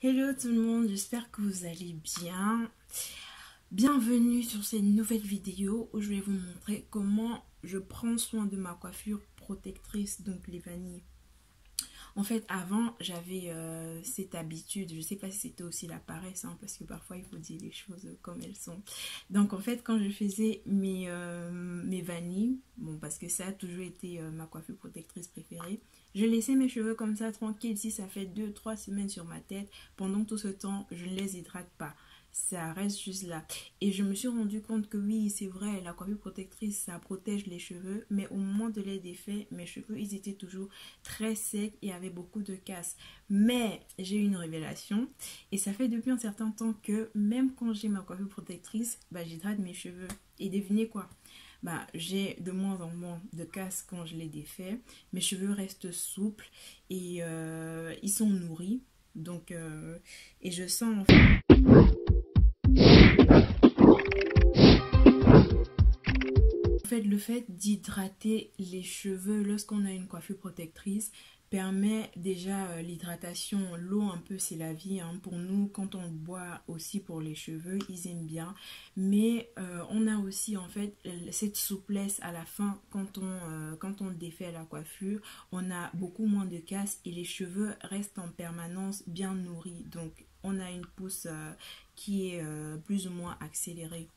Hello tout le monde, j'espère que vous allez bien. Bienvenue sur cette nouvelle vidéo où je vais vous montrer comment je prends soin de ma coiffure protectrice, donc les vanilles. En fait, avant, j'avais cette habitude, je sais pas si c'était aussi la paresse, hein, parce que parfois il faut dire les choses comme elles sont. Donc en fait, quand je faisais mes vanilles, bon, parce que ça a toujours été ma coiffure protectrice préférée, je laissais mes cheveux comme ça tranquilles. Si ça fait 2 3 semaines sur ma tête, pendant tout ce temps, je ne les hydrate pas. Ça reste juste là. Et je me suis rendu compte que oui, c'est vrai, la coiffure protectrice, ça protège les cheveux, mais au moment de les défaits, mes cheveux, ils étaient toujours très secs et avaient beaucoup de casse. Mais j'ai eu une révélation et ça fait depuis un certain temps que même quand j'ai ma coiffure protectrice, j'hydrate mes cheveux. Et devinez quoi? J'ai de moins en moins de casse quand je les défais. Mes cheveux restent souples et ils sont nourris. Donc, et je sens le fait d'hydrater les cheveux lorsqu'on a une coiffure protectrice permet déjà l'hydratation. L'eau un peu c'est la vie, hein. Pour nous, quand on boit aussi pour les cheveux, ils aiment bien. Mais on a aussi en fait cette souplesse à la fin quand on défait la coiffure. On a beaucoup moins de casse et les cheveux restent en permanence bien nourris. Donc on a une pousse qui est plus ou moins accélérée.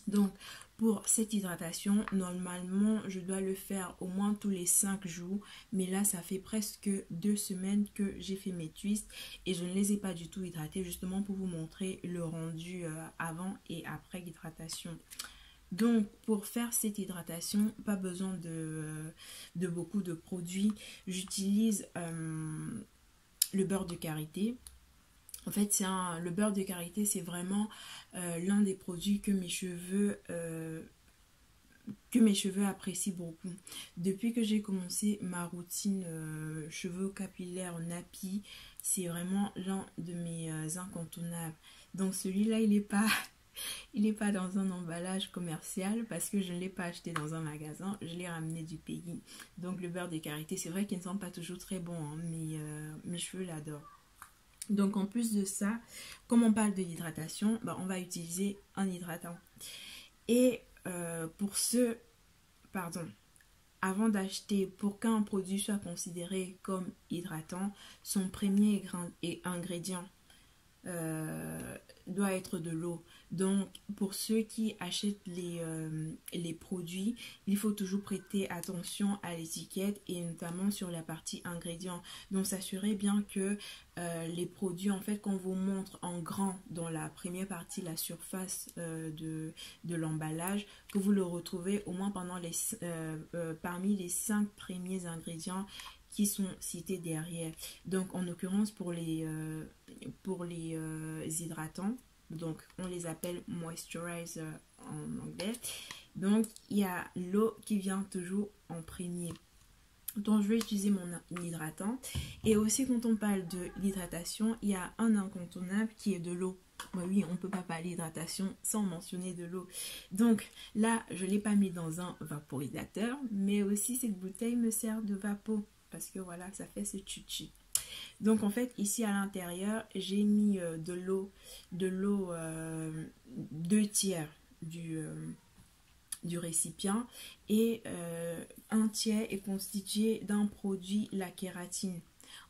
Donc, pour cette hydratation, normalement, je dois le faire au moins tous les 5 jours. Mais là, ça fait presque 2 semaines que j'ai fait mes twists et je ne les ai pas du tout hydratés, justement pour vous montrer le rendu avant et après hydratation. Donc, pour faire cette hydratation, pas besoin de beaucoup de produits. J'utilise le beurre de karité. En fait, le beurre de karité, c'est vraiment l'un des produits que mes cheveux apprécient beaucoup. Depuis que j'ai commencé ma routine cheveux capillaires nappy, c'est vraiment l'un de mes incontournables. Donc celui-là, il est pas dans un emballage commercial parce que je ne l'ai pas acheté dans un magasin, je l'ai ramené du pays. Donc le beurre de karité, c'est vrai qu'il ne sent pas toujours très bon, hein, mais mes cheveux l'adorent. Donc en plus de ça, comme on parle de l'hydratation, on va utiliser un hydratant. Et pour ce, pardon, avant d'acheter, pour qu'un produit soit considéré comme hydratant, son premier ingrédient doit être de l'eau. Donc pour ceux qui achètent les produits, il faut toujours prêter attention à l'étiquette et notamment sur la partie ingrédients. Donc s'assurer bien que les produits en fait qu'on vous montre en grand dans la première partie, la surface de l'emballage, que vous le retrouvez au moins parmi les 5 premiers ingrédients qui sont cités derrière. Donc en l'occurrence pour les hydratants, donc on les appelle moisturizer en anglais. Donc il y a l'eau qui vient toujours en premier. Donc je vais utiliser mon hydratant. Et aussi quand on parle de l'hydratation, il y a un incontournable qui est de l'eau. Oui, on ne peut pas parler d'hydratation sans mentionner de l'eau. Donc là, je ne l'ai pas mis dans un vaporisateur, mais aussi cette bouteille me sert de vapo. Parce que voilà, ça fait ce tchutchi. Donc en fait, ici à l'intérieur, j'ai mis de l'eau 2 tiers du récipient et un tiers est constitué d'un produit, la kératine.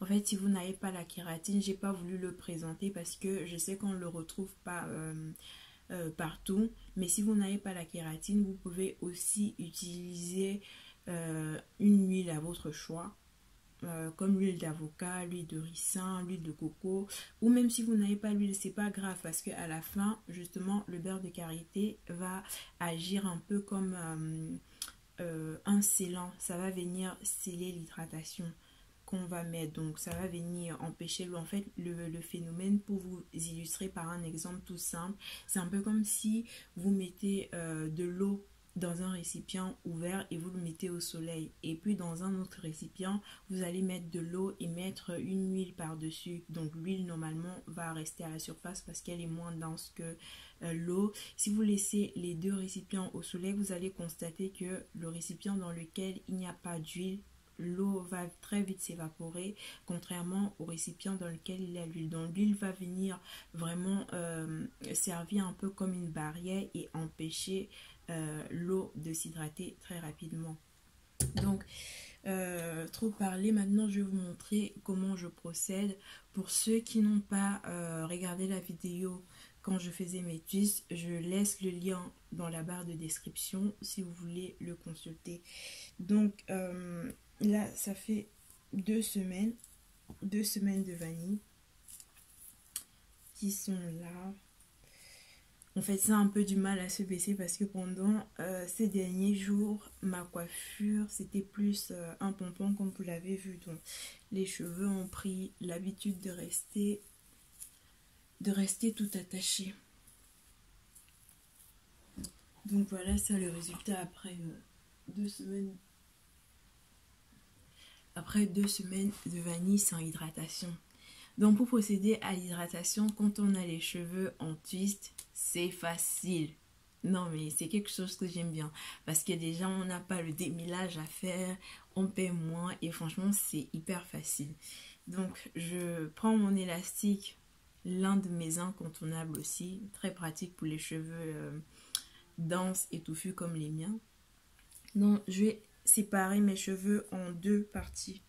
En fait, si vous n'avez pas la kératine, j'ai pas voulu le présenter parce que je sais qu'on ne le retrouve pas partout. Mais si vous n'avez pas la kératine, vous pouvez aussi utiliser une huile à votre choix. Comme l'huile d'avocat, l'huile de ricin, l'huile de coco, ou même si vous n'avez pas l'huile, c'est pas grave parce que à la fin, justement, le beurre de karité va agir un peu comme un scellant. Ça va venir sceller l'hydratation qu'on va mettre, donc ça va venir empêcher en fait le phénomène. Pour vous illustrer par un exemple tout simple, c'est un peu comme si vous mettez de l'eau dans un récipient ouvert et vous le mettez au soleil, et puis dans un autre récipient vous allez mettre de l'eau et mettre une huile par dessus. Donc l'huile normalement va rester à la surface parce qu'elle est moins dense que l'eau. Si vous laissez les deux récipients au soleil, vous allez constater que le récipient dans lequel il n'y a pas d'huile l'eau va très vite s'évaporer, contrairement au récipient dans lequel il y a l'huile. Donc l'huile va venir vraiment servir un peu comme une barrière et empêcher l'eau de s'hydrater très rapidement. Donc, trop parlé, maintenant je vais vous montrer comment je procède. Pour ceux qui n'ont pas regardé la vidéo quand je faisais mes twists, je laisse le lien dans la barre de description si vous voulez le consulter. Donc là, ça fait 2 semaines de vanille qui sont là. En fait, ça a un peu du mal à se baisser parce que pendant ces derniers jours, ma coiffure, c'était plus un pompon comme vous l'avez vu. Donc, les cheveux ont pris l'habitude de rester tout attaché. Donc voilà, c'est le résultat après 2 semaines. Après 2 semaines de vanille sans hydratation. Donc pour procéder à l'hydratation, quand on a les cheveux en twist, c'est facile. Non mais c'est quelque chose que j'aime bien. Parce que déjà on n'a pas le démêlage à faire, on paie moins et franchement c'est hyper facile. Donc je prends mon élastique, l'un de mes incontournables aussi, très pratique pour les cheveux denses et touffus comme les miens. Donc je vais séparer mes cheveux en 2 parties.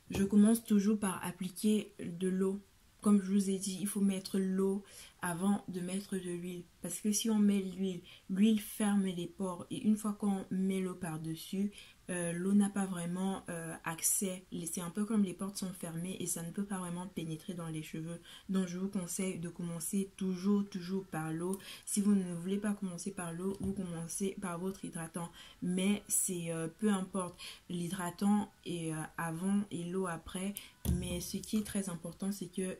Je commence toujours par appliquer de l'eau. Comme je vous ai dit, il faut mettre l'eau avant de mettre de l'huile. Parce que si on met l'huile, l'huile ferme les pores. Et une fois qu'on met l'eau par-dessus, l'eau n'a pas vraiment accès. C'est un peu comme les portes sont fermées et ça ne peut pas vraiment pénétrer dans les cheveux. Donc je vous conseille de commencer toujours par l'eau. Si vous ne voulez pas commencer par l'eau, vous commencez par votre hydratant. Mais c'est peu importe. L'hydratant est avant et l'eau après. Mais ce qui est très important, c'est que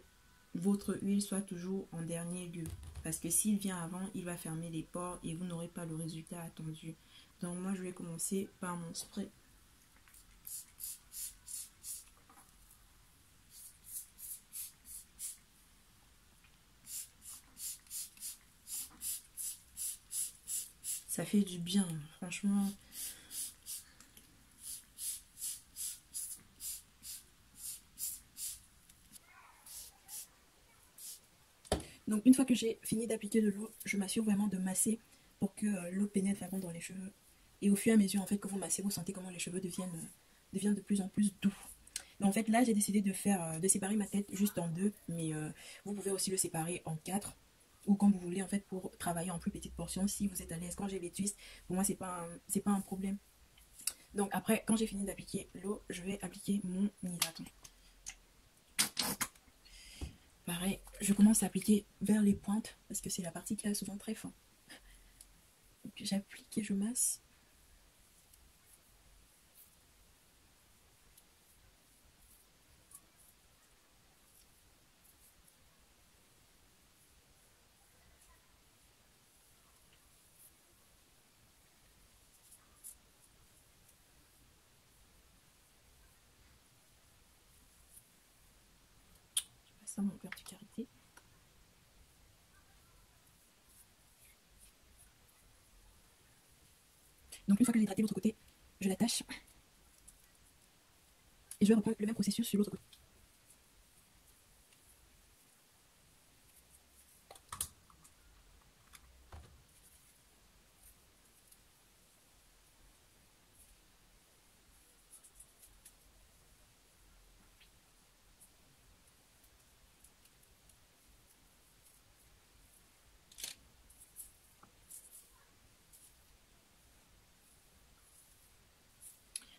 votre huile soit toujours en dernier lieu. Parce que s'il vient avant, il va fermer les pores et vous n'aurez pas le résultat attendu. Donc moi, je vais commencer par mon spray. Ça fait du bien, franchement. Donc une fois que j'ai fini d'appliquer de l'eau, je m'assure vraiment de masser pour que l'eau pénètre vraiment dans les cheveux. Et au fur et à mesure en fait que vous massez, vous sentez comment les cheveux deviennent de plus en plus doux. Donc en fait là j'ai décidé de séparer ma tête juste en 2, mais vous pouvez aussi le séparer en 4 ou comme vous voulez en fait pour travailler en plus petite portion si vous êtes à l'aise. Quand j'ai les twists, pour moi c'est pas un problème. Donc après quand j'ai fini d'appliquer l'eau, je vais appliquer mon hydratant. Pareil, je commence à appliquer vers les pointes parce que c'est la partie qui est souvent très fin. Donc j'applique et je masse. Je passe dans mon verticalité. Donc une fois que j'ai hydraté l'autre côté, je l'attache. Et je vais reprendre le même processus sur l'autre côté.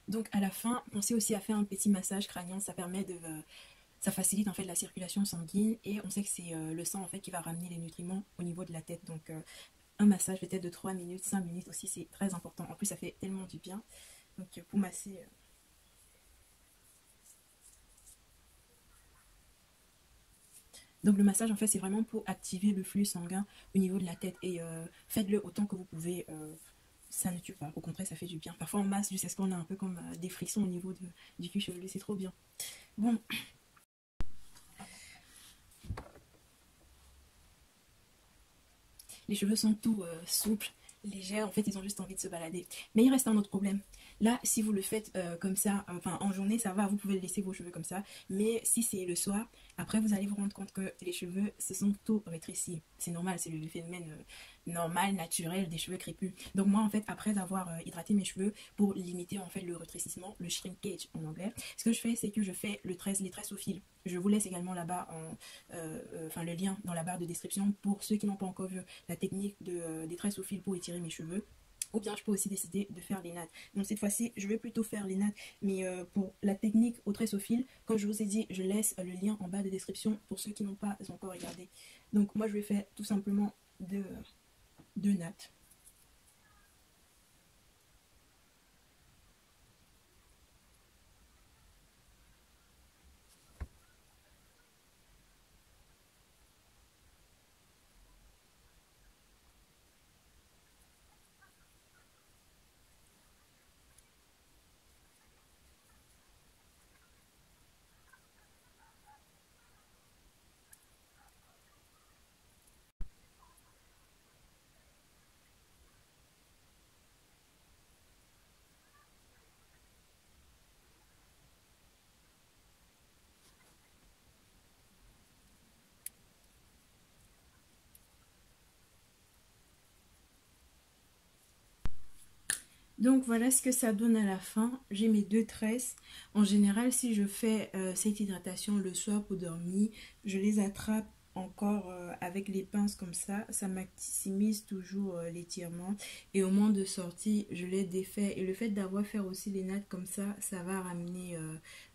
Donc à la fin, pensez aussi à faire un petit massage crânien, ça facilite en fait la circulation sanguine et on sait que c'est le sang en fait qui va ramener les nutriments au niveau de la tête. Donc un massage peut-être de 3 minutes, 5 minutes aussi, c'est très important. En plus ça fait tellement du bien. Donc pour masser... Donc le massage en fait c'est vraiment pour activer le flux sanguin au niveau de la tête et faites-le autant que vous pouvez. Ça ne tue pas, au contraire ça fait du bien. Parfois on masse jusqu'à ce qu'on a un peu comme des frissons au niveau du cuir chevelu, c'est trop bien. Bon, Les cheveux sont tout souples, légers, en fait ils ont juste envie de se balader. Mais il reste un autre problème. Là, si vous le faites comme ça, enfin en journée, ça va, vous pouvez laisser vos cheveux comme ça. Mais si c'est le soir, après vous allez vous rendre compte que les cheveux se sont tout rétrécis. C'est normal, c'est le phénomène normal, naturel des cheveux crépus. Donc moi en fait, après avoir hydraté mes cheveux pour limiter en fait le rétrécissement, le shrinkage en anglais, ce que je fais c'est que je fais les tresses au fil. Je vous laisse également là-bas le lien dans la barre de description pour ceux qui n'ont pas encore vu la technique des tresses au fil pour étirer mes cheveux. Ou bien je peux aussi décider de faire les nattes. Donc cette fois-ci, je vais plutôt faire les nattes. Mais pour la technique aux tresses au fil, comme je vous ai dit, je laisse le lien en bas de description pour ceux qui n'ont pas encore regardé. Donc moi, je vais faire tout simplement deux nattes. Donc voilà ce que ça donne à la fin. J'ai mes deux tresses. En général, si je fais cette hydratation le soir pour dormir, je les attrape encore avec les pinces comme ça maximise toujours l'étirement et au moment de sortie je les défais et le fait d'avoir fait aussi les nattes comme ça va ramener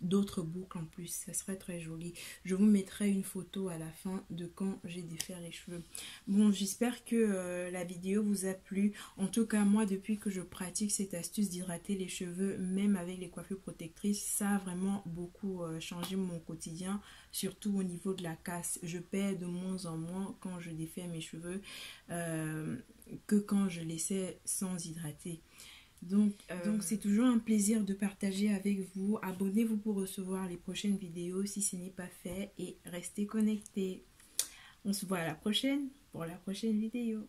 d'autres boucles en plus, ça serait très joli. Je vous mettrai une photo à la fin de quand j'ai défait les cheveux. Bon, j'espère que la vidéo vous a plu. En tout cas moi, depuis que je pratique cette astuce d'hydrater les cheveux même avec les coiffures protectrices, ça a vraiment beaucoup changé mon quotidien, surtout au niveau de la casse. Je perds de moins en moins quand je défais mes cheveux que quand je laissais sans hydrater. Donc c'est toujours un plaisir de partager avec vous. Abonnez-vous pour recevoir les prochaines vidéos si ce n'est pas fait et restez connectés. On se voit à la prochaine pour la prochaine vidéo.